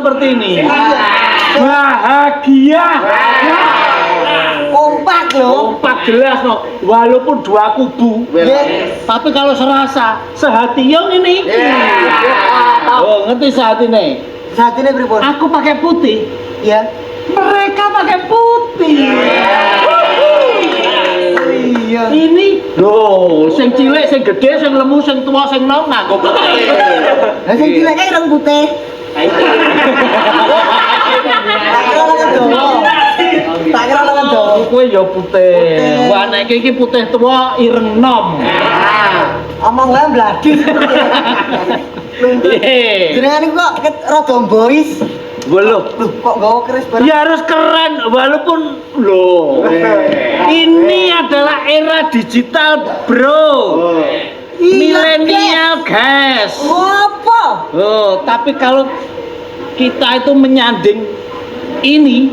seperti ini. Bahagia. Kompak loh. Kompak jelas no. Walaupun dua kubu. Tapi kalau serasa sehati yang ini. Oh, ngerti sehati nih. Saat ini pripun? Aku pakai putih. Ya. Mereka pakai putih. Iya. Ini loh, sing cilik, sing gede, sing lemu, sing tua, sing nom nganggo putih. Lah sing cilik kae rong putih. Tak kira lengan dawa. Kowe ya putih. Wah nek iki putih tua ireng nom. Omong wae bladis. Jenengan iku kok rada boys. Loh, Kok gawa keris bareng? ya harus keren walaupun loh. Ini adalah era digital, Bro. Milenial, guys. Apa? Oh, tapi kalau kita itu menyanding ini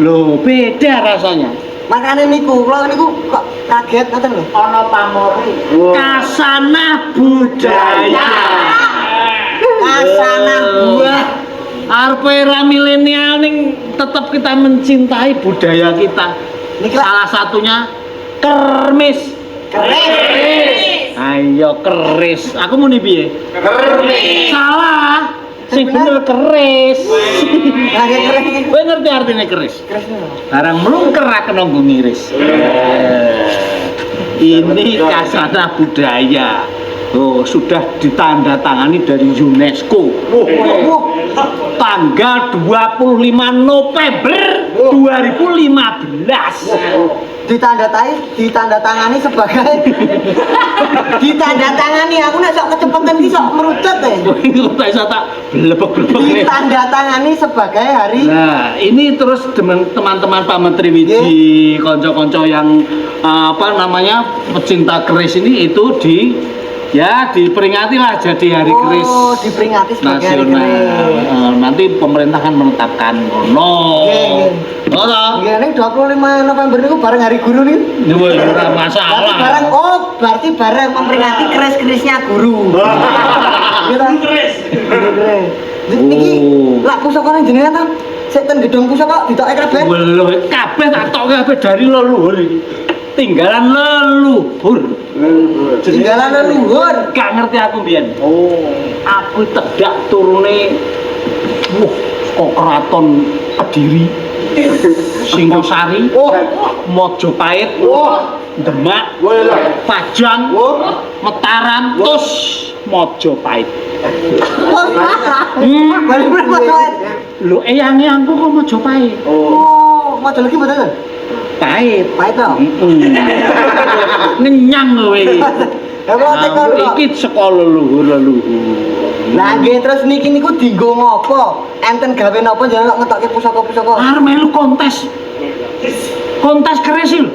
loh beda rasanya. Makane niku, kula niku kok kaget ngoten lho. Ana pamori. Kasanah budaya. Kasanah buah. Arep era milenial ning tetap kita mencintai budaya kita. Niki lah. Salah satunya kermis. Keris. Ayo keris. Aku muni piye? Keris. Salah. Sing bener keris. Lagi keris. Kowe ngerti artinya keris? Keris lho. Barang mlungker ra kena nggo ngiris. Ini kasanah budaya. Oh, sudah ditandatangani dari UNESCO. Tanggal 25 November 2015. Ditandatangani sebagai ditandatangani aku nek sok kecepatan iki sok merucut ya. Kok tak iso tak blebek-blebek. Ditandatangani sebagai hari. Nah, ini terus teman-teman Pak Menteri Wiji, konco-konco yang apa namanya pecinta keris ini itu diperingati lah jadi hari keris. Oh, diperingati sebagai hari keris. Nanti pemerintah kan menetapkan Nggih. Oh, Nggih, ning 25 November niku bareng hari guru nih. ora masalah. Berarti bareng memperingati keris-kerisnya guru. Kita keris. Keris. Niki lak pusaka nang jenengan ta? Sik ten gedung pusaka ditoke kabeh. Belum kabeh tak tokke kabeh dari leluhur iki. Tinggalan leluhur. Tinggalan leluhur. Gak ngerti aku mbiyen. Oh, aku tedak turune kok keraton Kediri. Singosari. Mojopahit. Demak. Pajang. Mataram terus Mojopahit. Lho eyang-eyangku kok Mojopahit. Oh, mau lagi betul. Pahit. Pahit to. Ngenyang kowe iki. Apa tekon kok? Iki sekolah leluhur. Lah nggih terus niki niku dienggo ngopo? Enten gawe napa jenengan kok ngetokke pusaka-pusaka? Arep melu kontes. Kontes keris lho.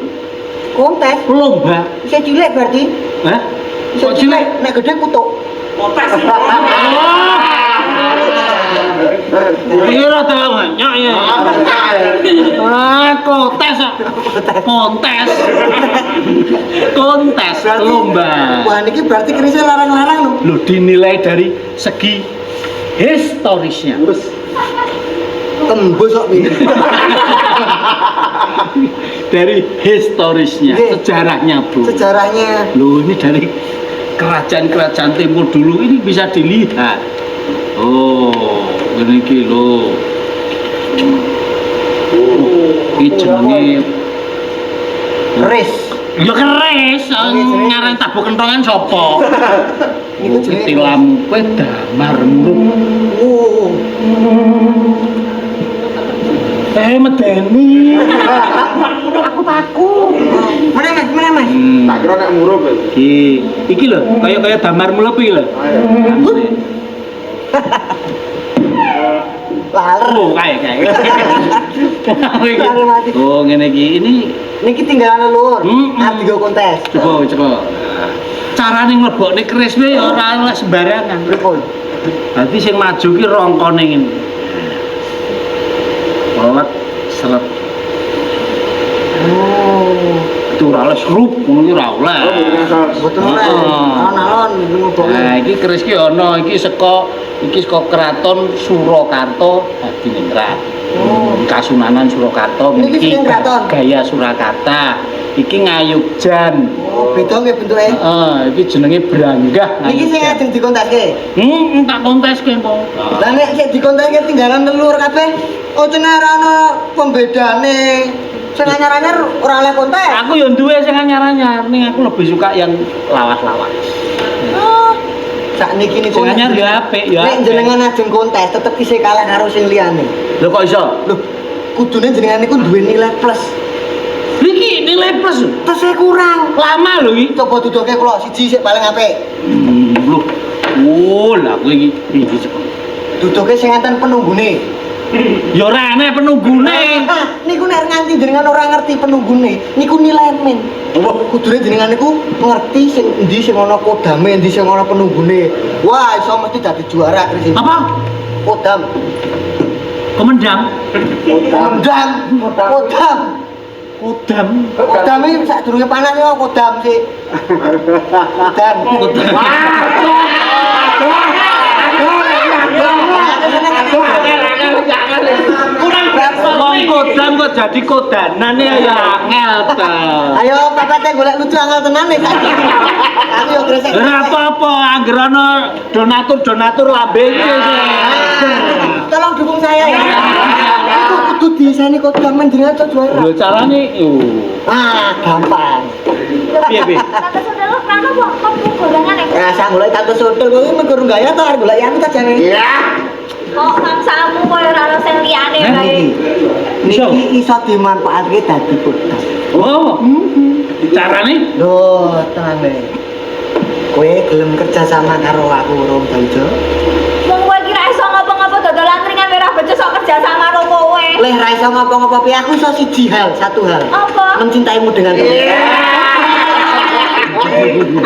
Kontes Lomba. isih cilik berarti. Hah? Isih cilik nek gede kutuk. Kontes. Kira ta banyak ya. Kontes. Kontes. Kontes lomba. Wah niki berarti kerisnya larang-larang lho. Lho dinilai dari segi historisnya. Tembus kok ini. Dari historisnya, sejarahnya, Bro. Sejarahnya. Loh, ini dari kerajaan-kerajaan timur dulu ini bisa dilihat. Oh, ini iki lho. Iki jenenge Keris. ya keris, ngaran tabuh kentongan sapa? Niku jenenge Tilam kowe damar muruk. Medeni. Aku takut. Mana Mas? Tak kira nek murup Iki lho, kaya damar mulep iki lho. Laler. Oh, kae. Oh, ngene iki. Ini Niki tinggalan leluhur. Mm-mm. Arep digo kontes. coba. Carane mlebokne keris kuwi ya ora oleh sembarangan. Pripun? Dadi sing maju ki rongkone ngene. Kolot seret. Oh. Dadi ora oleh srup ngono ki ora oleh. Betul ora. Alon-alon ngomong. Nah, iki keris ki ana iki saka keraton Surakarta dadi ningrat. Kasunanan Surakarta Niki sing kraton. Gaya Surakarta. Iki ngayugjan. Oh, beda nggih bentuke. Heeh, iki jenenge branggah. Niki sing ajeng dikonteske. Tak konteske po. Lah nek sik dikonteske tinggalan leluhur kabeh, oh cenah ana pembedane. Sing anyar-anyar ora oleh kontes. Aku ya duwe sing anyar-anyar, ning aku lebih suka yang lawas-lawas. Sak niki Sing anyar ya apik ya. Nek jenengan ajeng kontes tetep isih kalah karo sing liyane. Lho kok iso? Lho, kudune jenengan niku duwe nilai plus. Iki nilai plus. Terus kurang. Lama lho iki. Coba duduke kula siji sik paling apik. Lho. Oh, lah kowe iki cepet. Duduke sing enten penunggune. Ya ora enek penunggune. Niku nek nganti jenengan ora ngerti penunggune, niku nilai men. Kudune jenengan niku ngerti sing endi sing ana kodame, endi sing ana penunggune. Wah, iso mesti dadi juara Kris. Apa? Kodam. Komendang. Kodam. Kodam. Kodam. Kodam iki sadurunge panas kok kodam sih. Kodam. Wong kodam kok jadi kodanane ya angel ta. Ayo papate golek lucu angel tenan nih. Aku yo gresek. Ora apa-apa, angger ana donatur lambe iki sih. Tolong dukung saya ya. Itu kudu diseni kodam jenengan cocok juara. Lho carane Gampang. piye piye? Tante saudara prana kok golangan ya? Ya, saya golek tante sotel kok iki gurung gaya to arep golek anu ta jane. Iya. Kok samsamu koyo ora ono sing liyane kae. Niki iso dimanfaatke dadi kodam. Oh. Carane? Loh, tenang deh. Kowe gelem kerja sama karo aku Rom Daljo? Wong kowe iki ra iso ngopo-ngopo dodolan ringan merah becus sok kerja sama karo kowe. Leh ra iso ngopo-ngopo piye aku iso satu hal. Apa? Mencintaimu dengan tulus.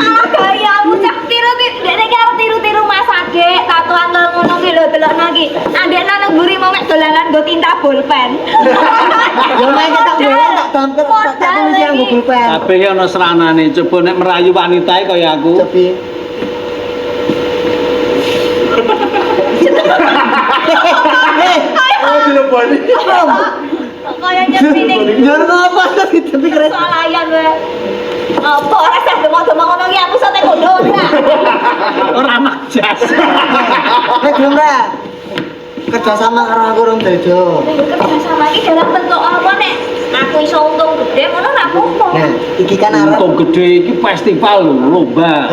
Ah, gayamu cak tiru-tiru. Dene iki arep tiru-tiru Mas Age, tatuan ngono ki lho delokno iki. Andekno nang mburi mau mek dolanan nggo tinta bolpen. Yo mek tak bola tak damper tak tulis yang Google Pen. Kabeh ki ana seranane. Coba nek merayu wanita kaya aku. Cobi. Oh, dileboni. Kaya nyepine. Yo apa tapi keren. Salayan kowe. Apa ora sah demok-demok ngono iki aku sate kondo ora. Ora makjas. Nek gelem ra? Kerja sama karo aku Rom Daljo. Kerja sama iki dalam bentuk apa nek aku iso untung gede ngono ra apa-apa. Nah, iki kan arep Untung gede iki festival lho, lomba.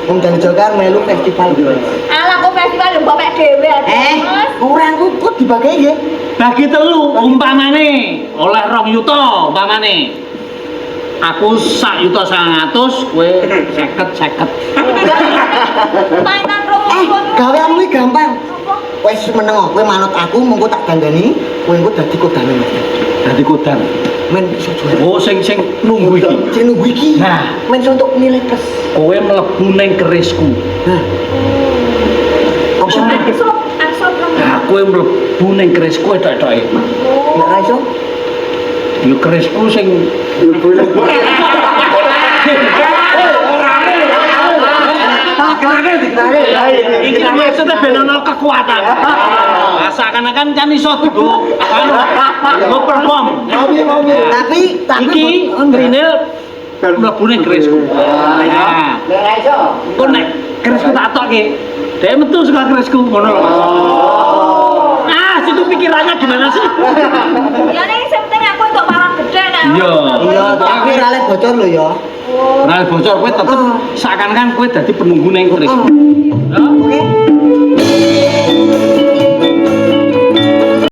Rom Daljo kan melu festival. Alah kok festival lho bapak dhewe Mas. Ora aku kok dibagi nggih. Bagi telu umpamane oleh 2 yuta umpamane. Aku 1.900.000, kowe 50. Mainan rombongan. Gaweanmu iki gampang. Apa? Wes meneng kowe manut aku mengko tak dandani, kowe engko dadi kodane Mas. Dadi kodang. Men iso juara. Oh, sing nunggu iki. Sing nunggu iki. Nah. Men iso untuk nilai plus. Kowe mlebu ning kerisku. Nah. Apa Asal Nah, kowe mlebu ning kerisku tok-toke. nek ra iso? Yo kerisku sing iki maksudnya ben ono kekuatan. Seakan-akan kan iso tuh anu perform. Tapi Iki Trinil mlebu ning kerisku. Nah, nek ra iso. kok nek kerisku tak tokke, dhek metu saka kerisku ngono lho. Situ pikirannya gimana sih? Ya ning sing penting aku untuk parang gede nek. Iya. Iya, tapi ra oleh bocor lho ya. Ora bocor kowe tetep seakan-akan kowe dadi penunggu ning kerisku. Oke.